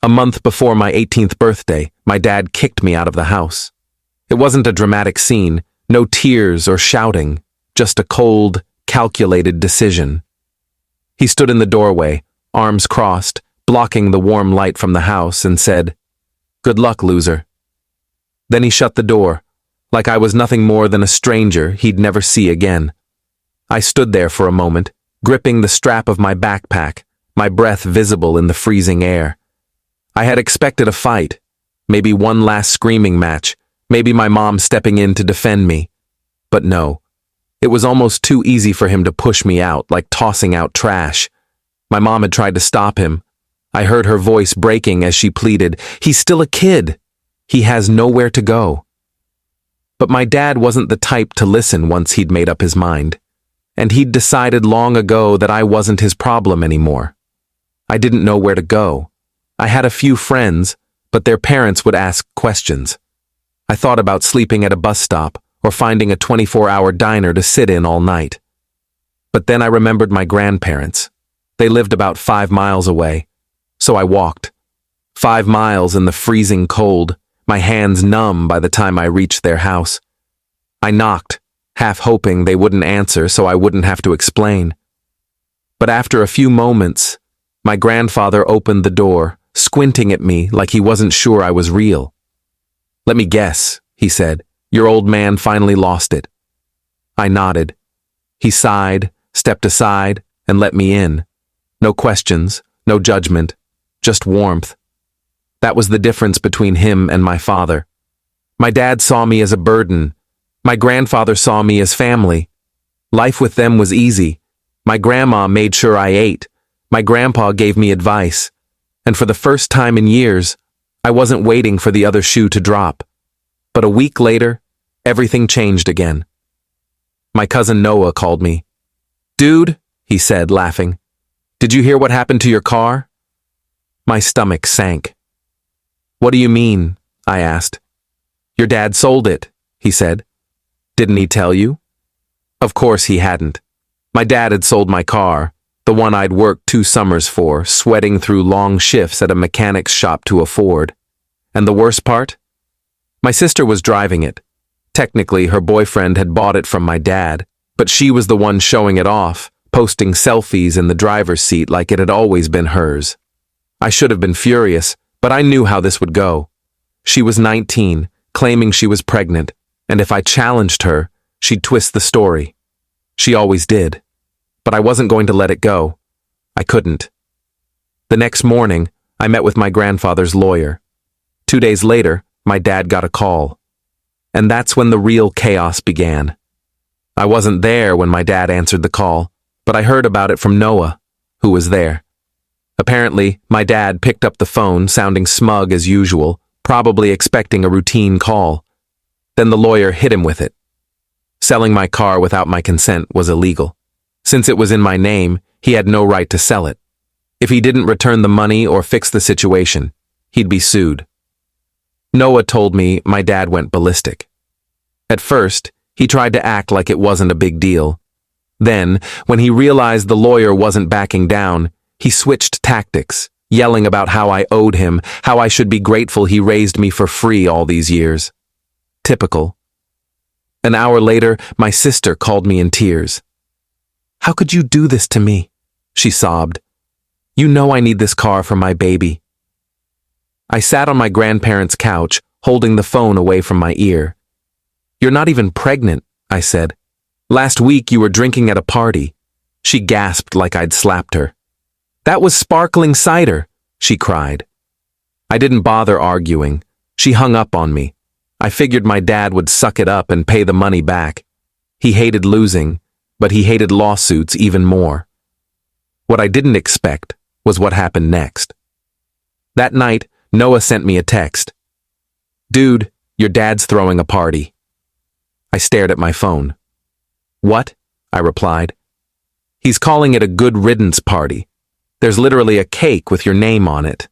A month before my 18th birthday, my dad kicked me out of the house. It wasn't a dramatic scene, no tears or shouting, just a cold, calculated decision. He stood in the doorway, arms crossed, blocking the warm light from the house, and said, "Good luck, loser." Then he shut the door, like I was nothing more than a stranger he'd never see again. I stood there for a moment, gripping the strap of my backpack, my breath visible in the freezing air. I had expected a fight, maybe one last screaming match, maybe my mom stepping in to defend me. But no, it was almost too easy for him to push me out, like tossing out trash. My mom had tried to stop him. I heard her voice breaking as she pleaded, "He's still a kid. He has nowhere to go." But my dad wasn't the type to listen once he'd made up his mind. And he'd decided long ago that I wasn't his problem anymore. I didn't know where to go. I had a few friends, but their parents would ask questions. I thought about sleeping at a bus stop or finding a 24-hour diner to sit in all night. But then I remembered my grandparents. They lived about 5 miles away. So I walked. 5 miles in the freezing cold, my hands numb by the time I reached their house. I knocked, half hoping they wouldn't answer so I wouldn't have to explain. But after a few moments, my grandfather opened the door, squinting at me like he wasn't sure I was real. "Let me guess," he said. "Your old man finally lost it." I nodded. He sighed, stepped aside, and let me in. No questions, no judgment, just warmth. That was the difference between him and my father. My dad saw me as a burden. My grandfather saw me as family. Life with them was easy. My grandma made sure I ate. My grandpa gave me advice. And for the first time in years, I wasn't waiting for the other shoe to drop. But a week later, everything changed again. My cousin Noah called me. "Dude," he said, laughing, "did you hear what happened to your car?" My stomach sank. "What do you mean?" I asked. "Your dad sold it," he said. "Didn't he tell you?" Of course he hadn't. My dad had sold my car, the one I'd worked 2 summers for, sweating through long shifts at a mechanic's shop to afford. And the worst part? My sister was driving it. Technically, her boyfriend had bought it from my dad, but she was the one showing it off, posting selfies in the driver's seat like it had always been hers. I should have been furious, but I knew how this would go. She was 19, claiming she was pregnant, and if I challenged her, she'd twist the story. She always did. But I wasn't going to let it go. I couldn't. The next morning, I met with my grandfather's lawyer. 2 days later, my dad got a call. And that's when the real chaos began. I wasn't there when my dad answered the call, but I heard about it from Noah, who was there. Apparently, my dad picked up the phone, sounding smug as usual, probably expecting a routine call. Then the lawyer hit him with it. Selling my car without my consent was illegal. Since it was in my name, he had no right to sell it. If he didn't return the money or fix the situation, he'd be sued. Noah told me my dad went ballistic. At first, he tried to act like it wasn't a big deal. Then, when he realized the lawyer wasn't backing down, he switched tactics, yelling about how I owed him, how I should be grateful he raised me for free all these years. Typical. An hour later, my sister called me in tears. "How could you do this to me?" she sobbed. "You know I need this car for my baby." I sat on my grandparents' couch, holding the phone away from my ear. "You're not even pregnant," I said. "Last week you were drinking at a party." She gasped like I'd slapped her. "That was sparkling cider," she cried. I didn't bother arguing. She hung up on me. I figured my dad would suck it up and pay the money back. He hated losing, but he hated lawsuits even more. What I didn't expect was what happened next. That night, Noah sent me a text. "Dude, your dad's throwing a party." I stared at my phone. "What?" I replied. "He's calling it a good riddance party. There's literally a cake with your name on it."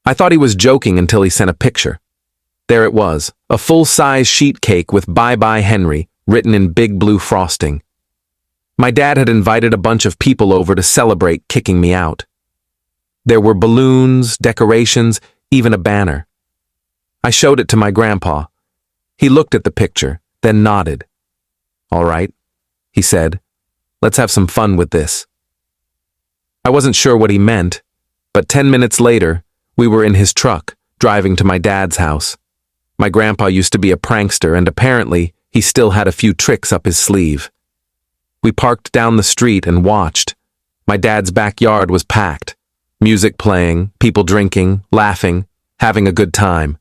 I thought he was joking until he sent a picture. There it was, a full-size sheet cake with "Bye Bye Henry" written in big blue frosting. My dad had invited a bunch of people over to celebrate kicking me out. There were balloons, decorations, even a banner. I showed it to my grandpa. He looked at the picture, then nodded. "All right," he said. "Let's have some fun with this." I wasn't sure what he meant, but 10 minutes later, we were in his truck, driving to my dad's house. My grandpa used to be a prankster, and apparently, he still had a few tricks up his sleeve. We parked down the street and watched. My dad's backyard was packed. Music playing, people drinking, laughing, having a good time.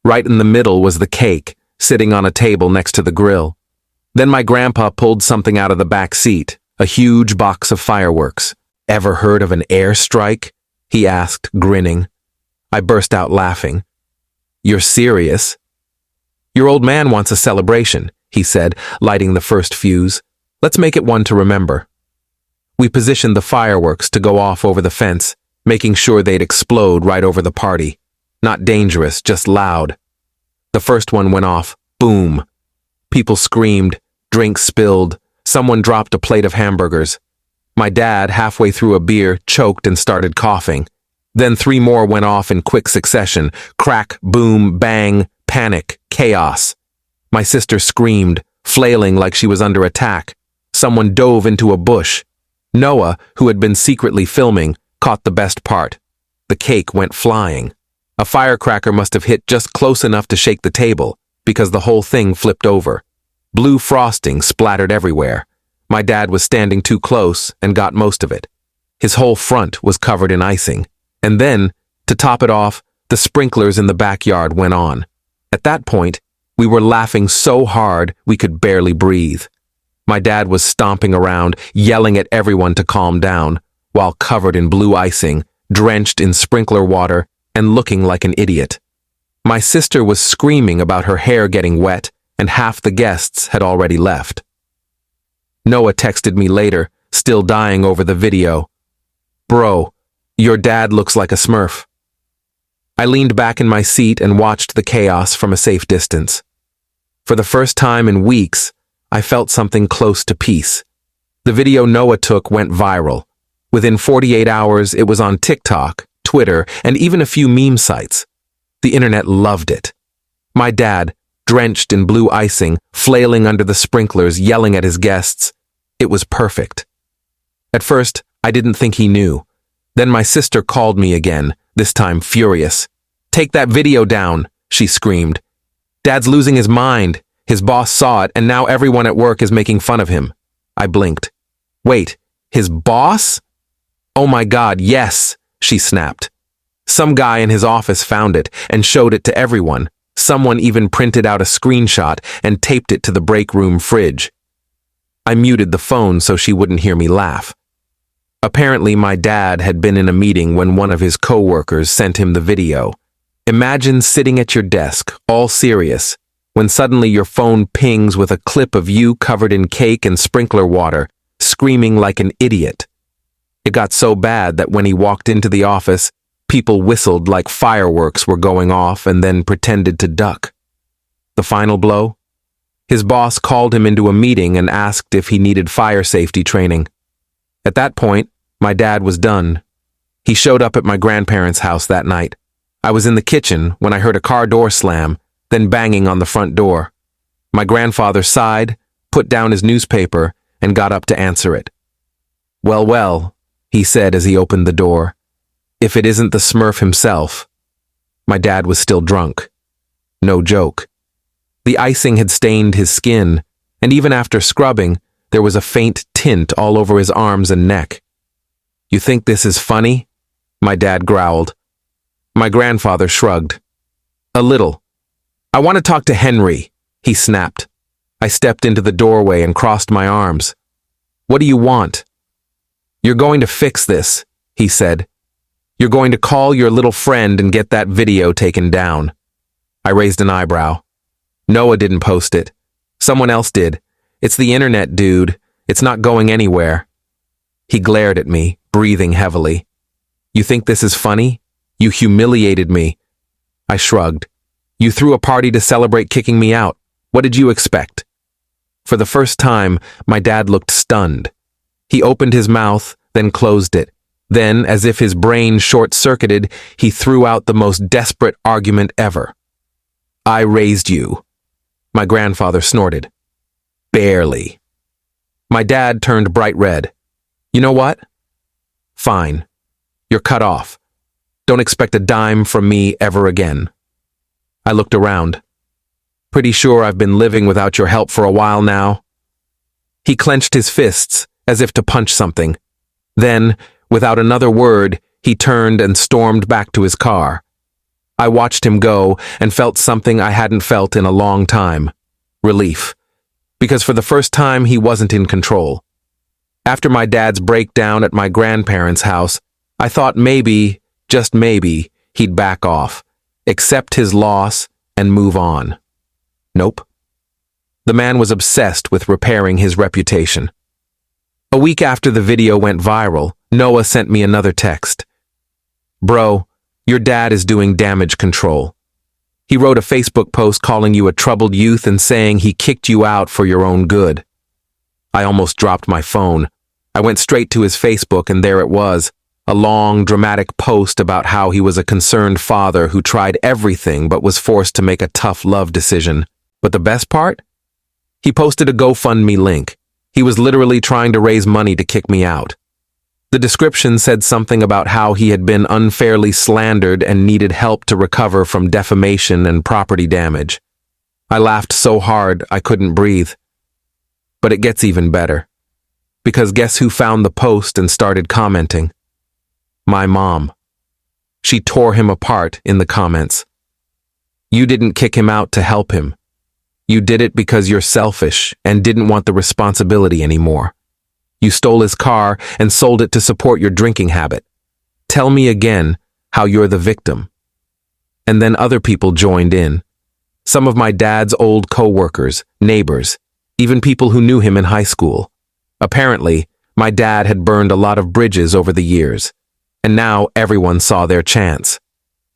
Right in the middle was the cake, sitting on a table next to the grill. Then my grandpa pulled something out of the back seat, a huge box of fireworks. "Ever heard of an airstrike?" he asked, grinning. I burst out laughing. "You're serious?" "Your old man wants a celebration," he said, lighting the first fuse. "Let's make it one to remember." We positioned the fireworks to go off over the fence, making sure they'd explode right over the party. Not dangerous, just loud. The first one went off. Boom. People screamed, drinks spilled, someone dropped a plate of hamburgers. My dad, halfway through a beer, choked and started coughing. Then 3 more went off in quick succession. Crack, boom, bang, panic, chaos. My sister screamed, flailing like she was under attack. Someone dove into a bush. Noah, who had been secretly filming, caught the best part. The cake went flying. A firecracker must have hit just close enough to shake the table, because the whole thing flipped over. Blue frosting splattered everywhere. My dad was standing too close and got most of it. His whole front was covered in icing. And then, to top it off, the sprinklers in the backyard went on. At that point, we were laughing so hard we could barely breathe. My dad was stomping around, yelling at everyone to calm down, while covered in blue icing, drenched in sprinkler water, and looking like an idiot. My sister was screaming about her hair getting wet, and half the guests had already left. Noah texted me later, still dying over the video. "Bro, your dad looks like a Smurf." I leaned back in my seat and watched the chaos from a safe distance. For the first time in weeks, I felt something close to peace. The video Noah took went viral. Within 48 hours, it was on TikTok, Twitter, and even a few meme sites. The internet loved it. My dad, drenched in blue icing, flailing under the sprinklers, yelling at his guests. It was perfect. At first, I didn't think he knew. Then my sister called me again, this time furious. "Take that video down," she screamed. "Dad's losing his mind. His boss saw it, and now everyone at work is making fun of him." I blinked. "Wait, his boss?" "Oh my God, yes," she snapped. "Some guy in his office found it and showed it to everyone. Someone even printed out a screenshot and taped it to the break room fridge." I muted the phone so she wouldn't hear me laugh. Apparently, my dad had been in a meeting when one of his co-workers sent him the video. Imagine sitting at your desk, all serious, when suddenly your phone pings with a clip of you covered in cake and sprinkler water, screaming like an idiot. It got so bad that when he walked into the office, people whistled like fireworks were going off and then pretended to duck. The final blow? His boss called him into a meeting and asked if he needed fire safety training. At that point, my dad was done. He showed up at my grandparents' house that night. I was in the kitchen when I heard a car door slam, then banging on the front door. My grandfather sighed, put down his newspaper, and got up to answer it. "Well, well," he said as he opened the door. "If it isn't the Smurf himself." My dad was still drunk. No joke. The icing had stained his skin, and even after scrubbing, there was a faint tint all over his arms and neck. "You think this is funny?" my dad growled. My grandfather shrugged. "A little." "I want to talk to Henry," he snapped. I stepped into the doorway and crossed my arms. "What do you want?" "You're going to fix this," he said. "You're going to call your little friend and get that video taken down." I raised an eyebrow. "Noah didn't post it. Someone else did. It's the internet, dude. It's not going anywhere." He glared at me, breathing heavily. "You think this is funny? You humiliated me." I shrugged. "You threw a party to celebrate kicking me out. What did you expect?" For the first time, my dad looked stunned. He opened his mouth, then closed it. Then, as if his brain short-circuited, he threw out the most desperate argument ever. "I raised you." My grandfather snorted. "Barely." My dad turned bright red. "You know what? Fine. You're cut off. Don't expect a dime from me ever again." I looked around. "Pretty sure I've been living without your help for a while now." He clenched his fists as if to punch something. Then, without another word, he turned and stormed back to his car. I watched him go and felt something I hadn't felt in a long time. Relief. Because for the first time, he wasn't in control. After my dad's breakdown at my grandparents' house, I thought maybe, just maybe, he'd back off, accept his loss, and move on. Nope. The man was obsessed with repairing his reputation. A week after the video went viral, Noah sent me another text. "Bro, your dad is doing damage control. He wrote a Facebook post calling you a troubled youth and saying he kicked you out for your own good." I almost dropped my phone. I went straight to his Facebook and there it was, a long, dramatic post about how he was a concerned father who tried everything but was forced to make a tough love decision. But the best part? He posted a GoFundMe link. He was literally trying to raise money to kick me out. The description said something about how he had been unfairly slandered and needed help to recover from defamation and property damage. I laughed so hard I couldn't breathe. But it gets even better. Because guess who found the post and started commenting? My mom. She tore him apart in the comments. "You didn't kick him out to help him. You did it because you're selfish and didn't want the responsibility anymore. You stole his car and sold it to support your drinking habit. Tell me again how you're the victim." And then other people joined in. Some of my dad's old co-workers, neighbors, even people who knew him in high school. Apparently, my dad had burned a lot of bridges over the years, and now everyone saw their chance.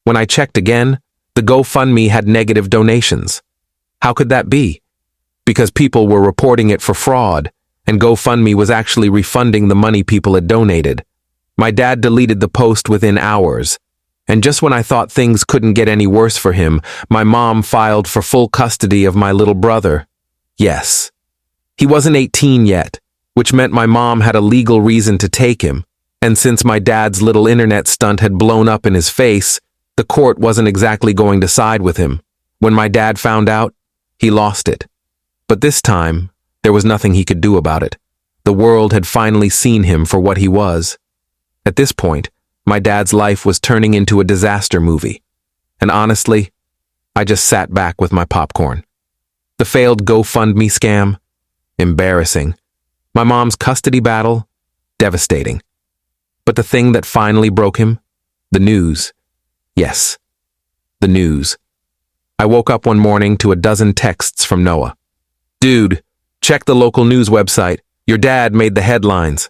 When I checked again, the GoFundMe had negative donations. How could that be? Because people were reporting it for fraud, and GoFundMe was actually refunding the money people had donated. My dad deleted the post within hours, and just when I thought things couldn't get any worse for him, my mom filed for full custody of my little brother. Yes. He wasn't 18 yet, which meant my mom had a legal reason to take him, and since my dad's little internet stunt had blown up in his face, the court wasn't exactly going to side with him. When my dad found out, he lost it. But this time, there was nothing he could do about it. The world had finally seen him for what he was. At this point, my dad's life was turning into a disaster movie. And honestly, I just sat back with my popcorn. The failed GoFundMe scam? Embarrassing. My mom's custody battle? Devastating. But the thing that finally broke him? The news. Yes, the news. I woke up one morning to a dozen texts from Noah. "Dude, check the local news website. Your dad made the headlines."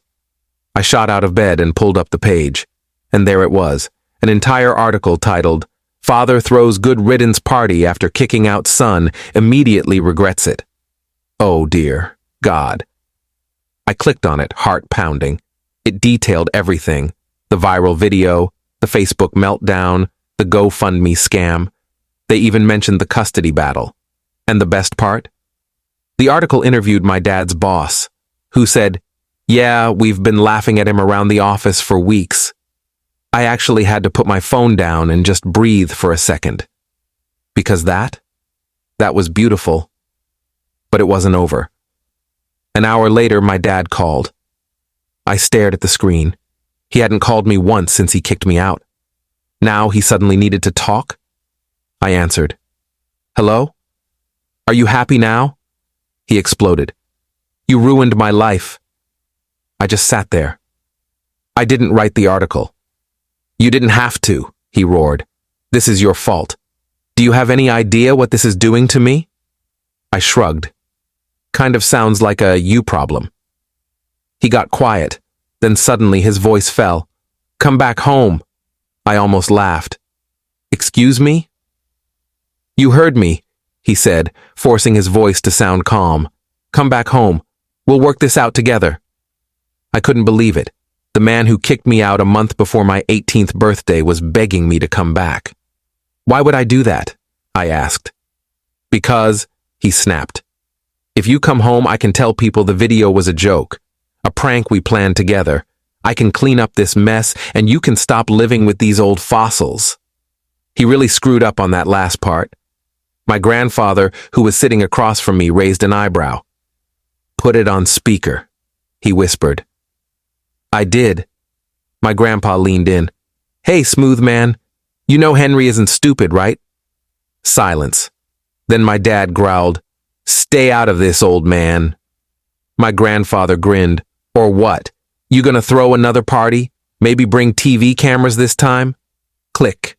I shot out of bed and pulled up the page. And there it was, an entire article titled, "Father Throws Good Riddance Party After Kicking Out Son, Immediately Regrets It." Oh dear God. I clicked on it, heart pounding. It detailed everything. The viral video, the Facebook meltdown, the GoFundMe scam. They even mentioned the custody battle. And the best part? The article interviewed my dad's boss, who said, "Yeah, we've been laughing at him around the office for weeks." I actually had to put my phone down and just breathe for a second. Because that was beautiful. But it wasn't over. An hour later, my dad called. I stared at the screen. He hadn't called me once since he kicked me out. Now he suddenly needed to talk? I answered. "Hello? Are you happy now?" He exploded. "You ruined my life." I just sat there. "I didn't write the article." "You didn't have to," he roared. "This is your fault. Do you have any idea what this is doing to me?" I shrugged. Kind of sounds like a you problem. He got quiet, then suddenly his voice fell. "Come back home." I almost laughed. "Excuse me?" "You heard me," he said, forcing his voice to sound calm. "Come back home. We'll work this out together." I couldn't believe it. The man who kicked me out a month before my 18th birthday was begging me to come back. Why would I do that? I asked. Because, he snapped. If you come home, I can tell people the video was a joke, a prank we planned together. I can clean up this mess, and you can stop living with these old fossils. He really screwed up on that last part. My grandfather, who was sitting across from me, raised an eyebrow. Put it on speaker, he whispered. I did. My grandpa leaned in. Hey, smooth man, you know Henry isn't stupid, right? Silence. Then my dad growled, Stay out of this, old man. My grandfather grinned. Or what? You gonna throw another party? Maybe bring TV cameras this time? Click.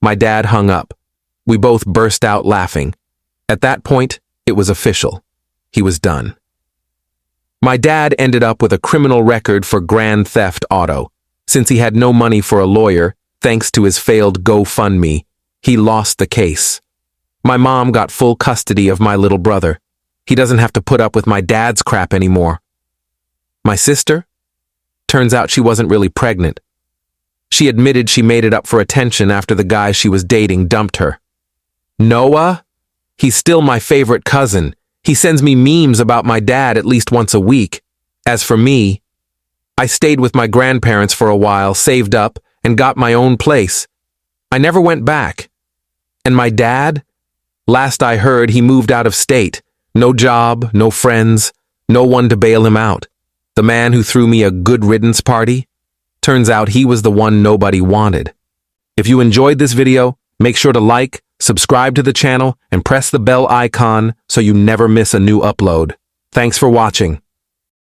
My dad hung up. We both burst out laughing. At that point, it was official. He was done. My dad ended up with a criminal record for grand theft auto. Since he had no money for a lawyer, thanks to his failed GoFundMe, he lost the case. My mom got full custody of my little brother. He doesn't have to put up with my dad's crap anymore. My sister? Turns out she wasn't really pregnant. She admitted she made it up for attention after the guy she was dating dumped her. Noah? He's still my favorite cousin. He sends me memes about my dad at least once a week. As for me, I stayed with my grandparents for a while, saved up, and got my own place. I never went back. And my dad? Last I heard, he moved out of state. No job, no friends, no one to bail him out. The man who threw me a good riddance party? Turns out he was the one nobody wanted. If you enjoyed this video, make sure to like, subscribe to the channel, and press the bell icon so you never miss a new upload. Thanks for watching.